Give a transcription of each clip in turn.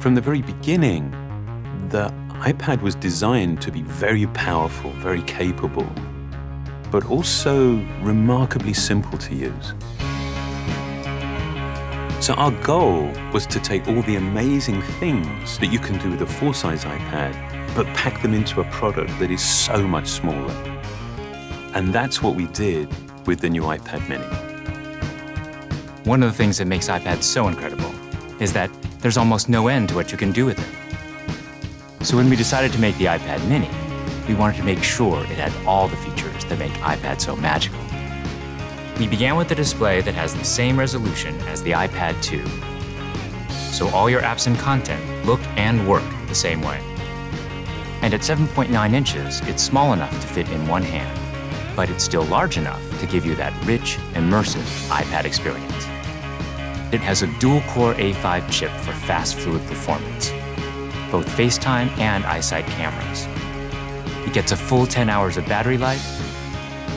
From the very beginning, the iPad was designed to be very powerful, very capable, but also remarkably simple to use. So our goal was to take all the amazing things that you can do with a full-size iPad, but pack them into a product that is so much smaller. And that's what we did with the new iPad mini. One of the things that makes iPads so incredible is that there's almost no end to what you can do with it. So when we decided to make the iPad mini, we wanted to make sure it had all the features that make iPad so magical. We began with a display that has the same resolution as the iPad 2. So all your apps and content look and work the same way. And at 7.9 inches, it's small enough to fit in one hand, but it's still large enough to give you that rich, immersive iPad experience. It has a dual-core A5 chip for fast, fluid performance, both FaceTime and iSight cameras. It gets a full 10 hours of battery life,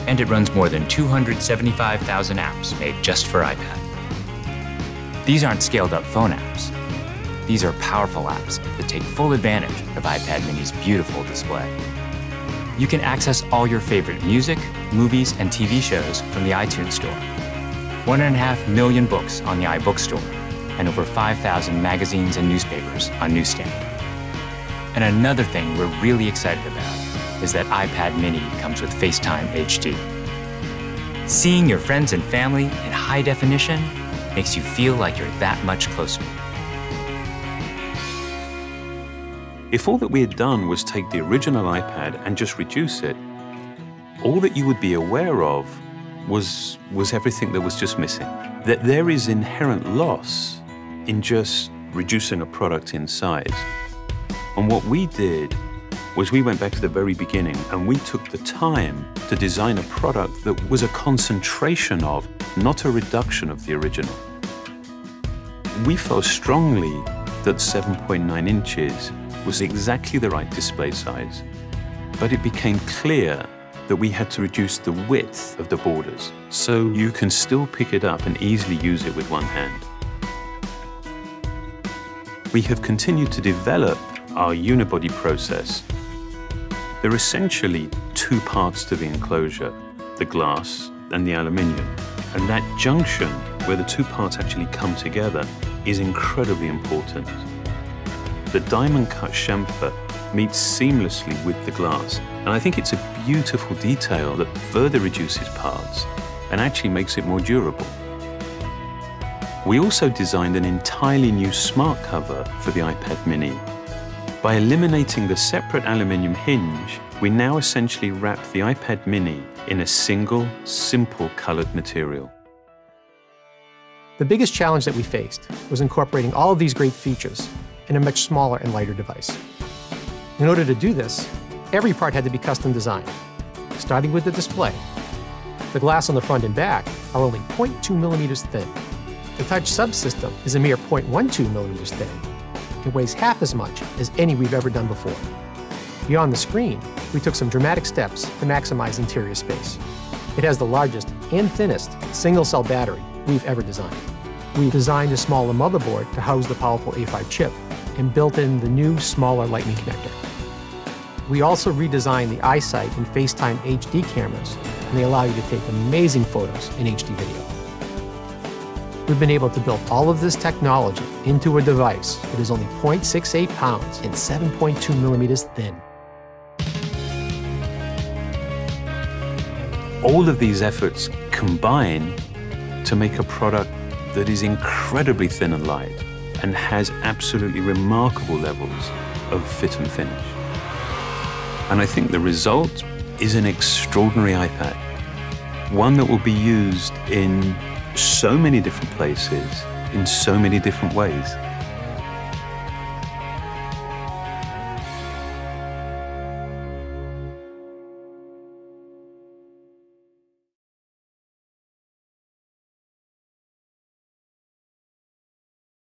and it runs more than 275,000 apps made just for iPad. These aren't scaled-up phone apps. These are powerful apps that take full advantage of iPad mini's beautiful display. You can access all your favorite music, movies, and TV shows from the iTunes Store. 1.5 million books on the iBookstore, and over 5,000 magazines and newspapers on Newsstand. And another thing we're really excited about is that iPad mini comes with FaceTime HD. Seeing your friends and family in high definition makes you feel like you're that much closer. If all that we had done was take the original iPad and just reduce it, all that you would be aware of was everything that was just missing. That there is inherent loss in just reducing a product in size. And what we did was we went back to the very beginning and we took the time to design a product that was a concentration of, not a reduction of the original. We felt strongly that 7.9 inches was exactly the right display size, but it became clear that we had to reduce the width of the borders so you can still pick it up and easily use it with one hand. We have continued to develop our unibody process. There are essentially two parts to the enclosure, the glass and the aluminium. And that junction where the two parts actually come together is incredibly important. The diamond cut chamfer meets seamlessly with the glass. And I think it's a beautiful detail that further reduces parts and actually makes it more durable. We also designed an entirely new smart cover for the iPad mini. By eliminating the separate aluminium hinge, we now essentially wrap the iPad mini in a single, simple colored material. The biggest challenge that we faced was incorporating all of these great features in a much smaller and lighter device. In order to do this, every part had to be custom designed, starting with the display. The glass on the front and back are only 0.2 millimeters thin. The touch subsystem is a mere 0.12 millimeters thin. It weighs half as much as any we've ever done before. Beyond the screen, we took some dramatic steps to maximize interior space. It has the largest and thinnest single-cell battery we've ever designed. We designed a smaller motherboard to house the powerful A5 chip and built in the new, smaller Lightning connector. We also redesigned the iSight and FaceTime HD cameras, and they allow you to take amazing photos in HD video. We've been able to build all of this technology into a device that is only 0.68 pounds and 7.2 millimeters thin. All of these efforts combine to make a product that is incredibly thin and light and has absolutely remarkable levels of fit and finish. And I think the result is an extraordinary iPad, one that will be used in so many different places, in so many different ways.